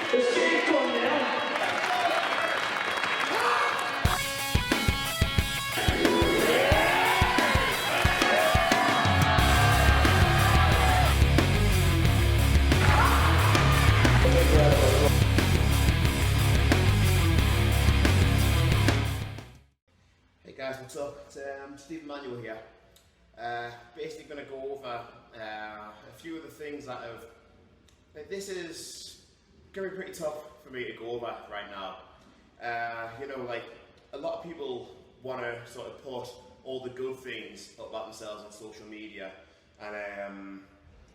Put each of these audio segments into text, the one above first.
Hey guys, what's up? It's Stephen Manuel here. Basically going to go over a few of the things that have... This is going to be pretty tough for me to go over right now. You know, like, a lot of people want to sort of put all the good things about themselves on social media, and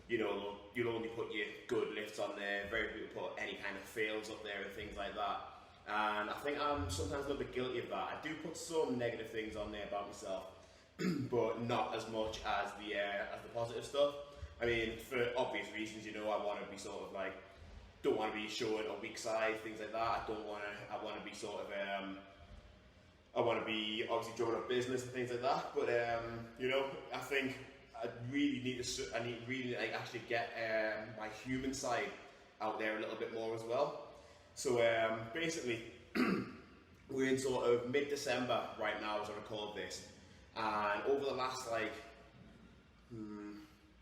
you know, you'll only put your good lifts on there. Very few people put any kind of fails up there and things like that. And I think I'm sometimes a little bit guilty of that. I do put some negative things on there about myself, but not as much as the positive stuff. I mean, for obvious reasons, you know, I want to be sort of like, don't want to be showing a weak side, things like that. I want to be sort of, I want to be obviously drawing up business and things like that. But you know, I think I really need to, like, actually get my human side out there a little bit more as well. So basically, we're in sort of mid-December right now as I record this, and over the last like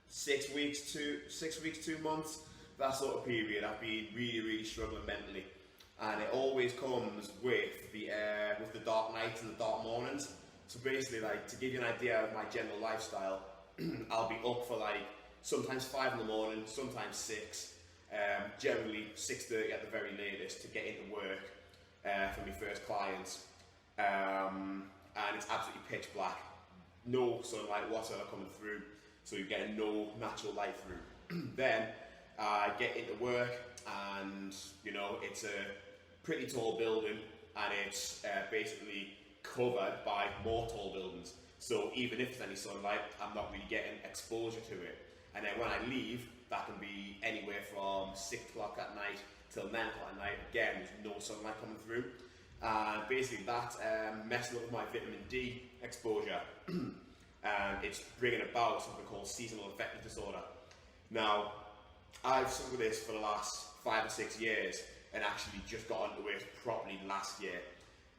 6 weeks, 2 months, that sort of period, I've been really struggling mentally, and it always comes with the dark nights and the dark mornings. So basically, like, to give you an idea of my general lifestyle, I'll be up for like sometimes 5 in the morning, sometimes 6. Generally 6:30 at the very latest to get into work for my first clients, and it's absolutely pitch black, no sunlight whatsoever coming through, so you're getting no natural light through. Then I get into work, and you know, it's a pretty tall building, and it's basically covered by more tall buildings, so even if there's any sunlight, I'm not really getting exposure to it. And then when I leave, that can be anywhere from 6 o'clock at night till 9 o'clock at night. Again, there's no sunlight coming through. And basically that's messing up with my vitamin D exposure. And it's bringing about something called seasonal affective disorder. Now, I've suffered with this for the last 5 or 6 years, and actually just got onto it properly last year.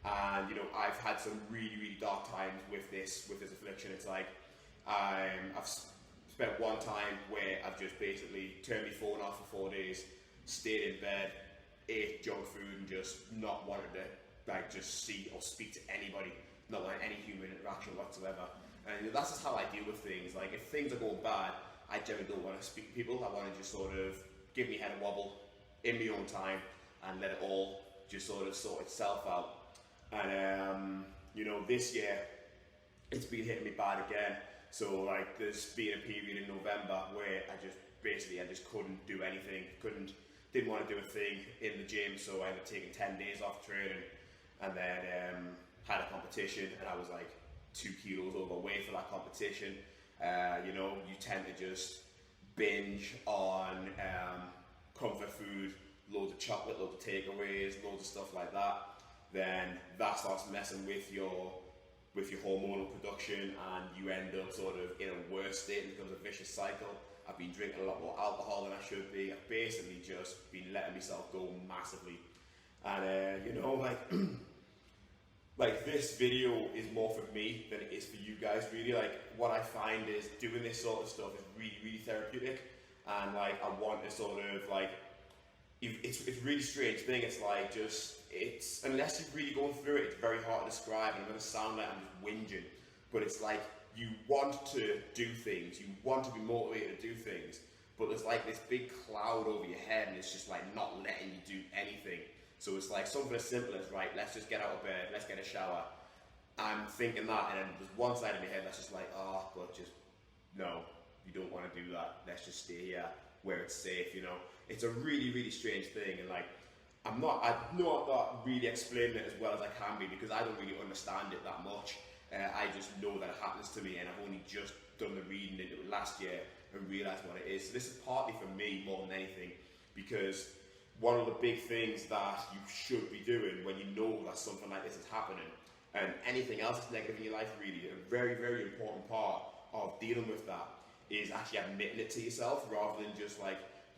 And you know, I've had some really dark times with this affliction. It's like, I've spent one time where I've just basically turned my phone off for 4 days, stayed in bed, ate junk food, and just not wanted to like just see or speak to anybody, not like any human interaction whatsoever. And you know, that's just how I deal with things. Like, if things are going bad, I generally don't want to speak to people. I want to just sort of give my head a wobble in my own time and let it all just sort of sort itself out. And you know, this year it's been hitting me bad again. So like, there's been a period in November where I just couldn't do anything, didn't want to do a thing in the gym, so I ended up taking 10 days off training, and then had a competition, and I was like 2 kilos overweight for that competition. You know, you tend to just binge on comfort food, loads of chocolate, loads of takeaways, loads of stuff like that. Then that starts messing with your hormonal production, and you end up sort of in a worse state. It becomes a vicious cycle. I've been drinking a lot more alcohol than I should be. I've basically just been letting myself go massively. And you know, like this video is more for me than it is for you guys, really. Like, what I find is doing this sort of stuff is really therapeutic, and like, I want to sort of like, it's a really strange thing. It's like, it's unless you're really going through it, it's very hard to describe, and I'm going to sound like I'm just whinging, but it's like, you want to do things, you want to be motivated to do things, but there's like this big cloud over your head, and it's just like not letting you do anything. So it's like something as simple as, right, let's just get out of bed, let's get a shower. I'm thinking that, and then there's one side of my head that's just like, oh, but just, no, you don't want to do that, let's just stay here where it's safe, you know. It's a really strange thing, and like, I'm not really explaining it as well as I can be, because I don't really understand it that much. I just know that it happens to me, and I've only just done the reading into it last year and realised what it is. So this is partly for me more than anything, because one of the big things that you should be doing when you know that something like this is happening, and anything else that's negative in your life, really, a very important part of dealing with that is actually admitting it to yourself, rather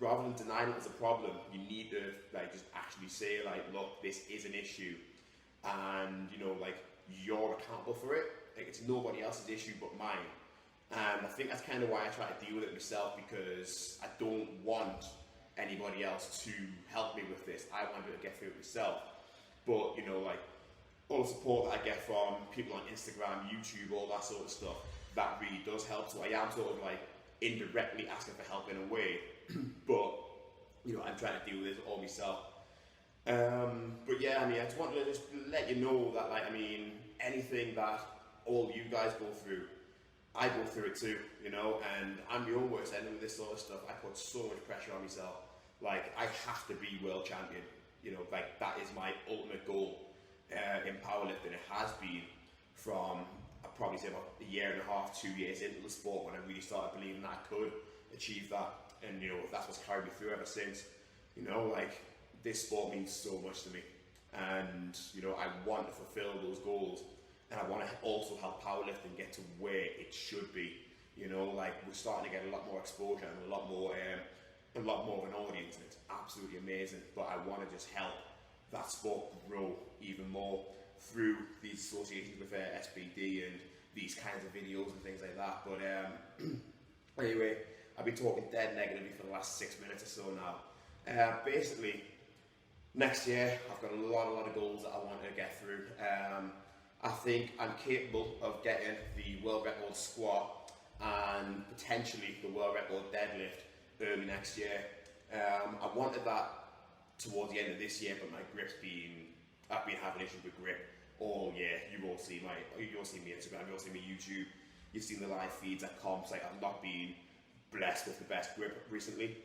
rather than denying it as a problem, you need to like just actually say like, look, this is an issue, and you know, like, you're accountable for it. Like, it's nobody else's issue but mine. And I think that's kind of why I try to deal with it myself, because I don't want anybody else to help me with this. I want to get through it myself. But you know, like, all the support that I get from people on Instagram, YouTube, all that sort of stuff, that really does help. So I am sort of like indirectly asking for help in a way, but you know, I'm trying to deal with it all myself. But yeah, I mean, I just wanted to just let you know that, like, I mean, anything that all you guys go through, I go through it too, you know, and I'm my own worst enemy with this sort of stuff. I put so much pressure on myself. Like, I have to be world champion, you know, like, that is my ultimate goal in powerlifting. It has been from, I'd probably say about a year and a half, 2 years into the sport, when I really started believing that I could achieve that. And you know, that's what's carried me through ever since. You know, like, this sport means so much to me, and you know, I want to fulfill those goals, and I want to also help powerlifting get to where it should be. You know, like, we're starting to get a lot more exposure and a lot more of an audience, and it's absolutely amazing. But I want to just help that sport grow even more through these associations with Sbd and these kinds of videos and things like that. But anyway, I've been talking dead negatively for the last 6 minutes or so now. Basically, next year I've got a lot of goals that I want to get through. I think I'm capable of getting the world record squat and potentially the world record deadlift early next year. I wanted that towards the end of this year, but my grip's I've been having issues with grip all year. You've all seen me Instagram, you've all seen me YouTube, you've seen the live feeds at comps. Like, I've not been blessed with the best grip recently,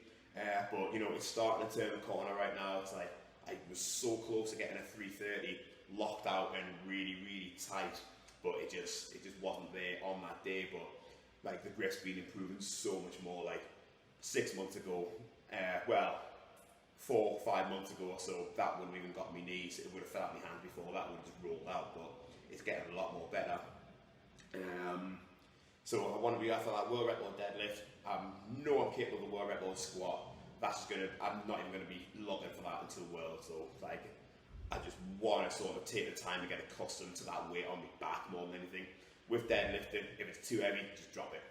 but you know, it's starting to turn the corner right now. It's like, I was so close to getting a 330 locked out and really tight, but it just wasn't there on that day. But like, the grip's been improving so much more. Like, 6 months ago, 4 or 5 months ago or so, that wouldn't have even got me knees. It would have fell out my hand before, that would have just rolled out. But it's getting a lot more better. So I want to be after that world record deadlift. I know I'm capable of the world record squat. I'm not even going to be looking for that until World. So like, I just want to sort of take the time to get accustomed to that weight on my back more than anything. With deadlifting, if it's too heavy, just drop it.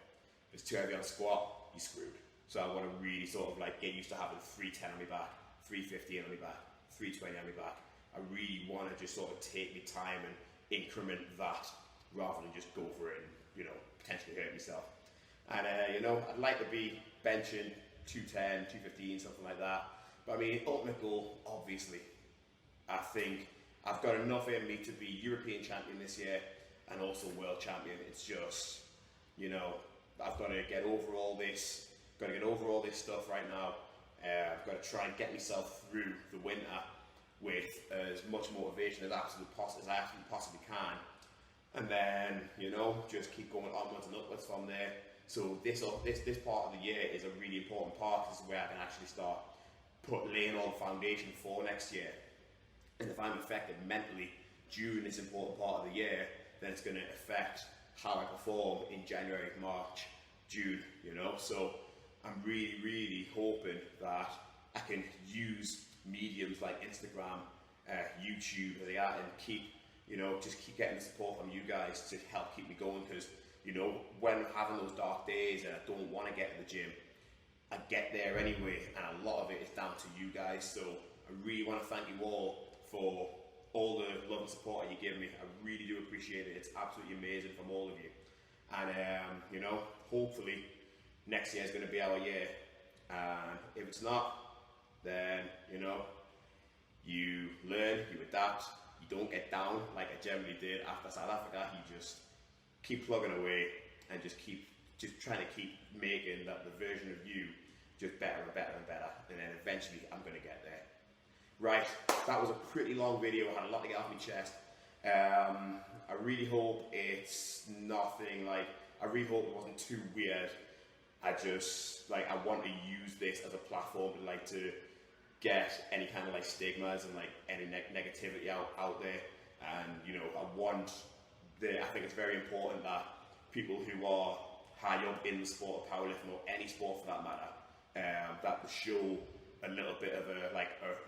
If it's too heavy on squat, you're screwed. So I want to really sort of like get used to having 310 on my back, 350 on my back, 320 on my back. I really want to just sort of take my time and increment that, rather than just go for it and, you know, potentially hurt myself. And you know, I'd like to be benching 210, 215, something like that. But I mean, ultimate goal, obviously, I think I've got enough in me to be European champion this year and also world champion. It's just, you know, I've got to get over all this stuff right now. I've got to try and get myself through the winter with as much motivation as I absolutely possibly can. And then, you know, just keep going onwards and upwards from there. So this part of the year is a really important part. This is where I can actually start laying all the foundation for next year. And if I'm affected mentally during this important part of the year, then it's going to affect how I perform in January, March, June, you know. So I'm really hoping that I can use mediums like Instagram, YouTube, and keep getting the support from you guys to help keep me going. Because, you know, when I'm having those dark days and I don't want to get to the gym, I get there anyway, and a lot of it is down to you guys. So I really want to thank you all for all the love and support that you give me. I really do appreciate it. It's absolutely amazing from all of you. And you know, hopefully next year is going to be our year. And if it's not, then, you know, you learn, you adapt, you don't get down like I generally did after South Africa. You just keep plugging away and just trying to keep making that the version of you just better and better and better. And then eventually I'm going to get there. Right, that was a pretty long video. I had a lot to get off my chest. I really hope it's nothing like, I really hope it wasn't too weird. I want to use this as a platform to get any kind of like stigmas and like any negativity out there. And you know, I think it's very important that people who are high up in the sport of powerlifting, or any sport for that matter, that will show a little bit of a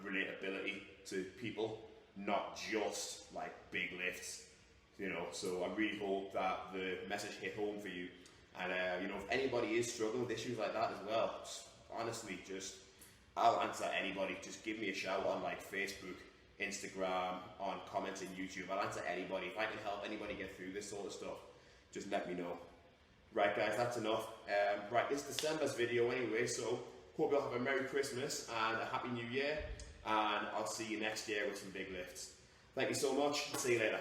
relatability to people, not just like big lifts, you know. So I really hope that the message hit home for you. And you know, if anybody is struggling with issues like that as well, honestly, I'll answer anybody. Just give me a shout on like Facebook, Instagram, on comments in YouTube. I'll answer anybody. If I can help anybody get through this sort of stuff, just let me know. Right guys, that's enough. Right, it's December's video anyway, so hope you'll have a Merry Christmas and a Happy New Year, and I'll see you next year with some big lifts. Thank you so much, see you later.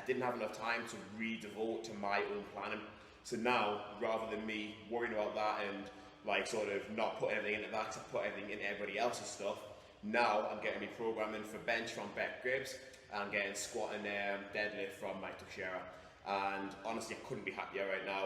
Didn't have enough time to re-devote to my own planning. So now, rather than me worrying about that and like sort of not put everything into that, to put everything into everybody else's stuff, now I'm getting me programming for bench from Beck Grips, and I'm getting squat and deadlift from Mike Tuxera. And honestly, I couldn't be happier right now.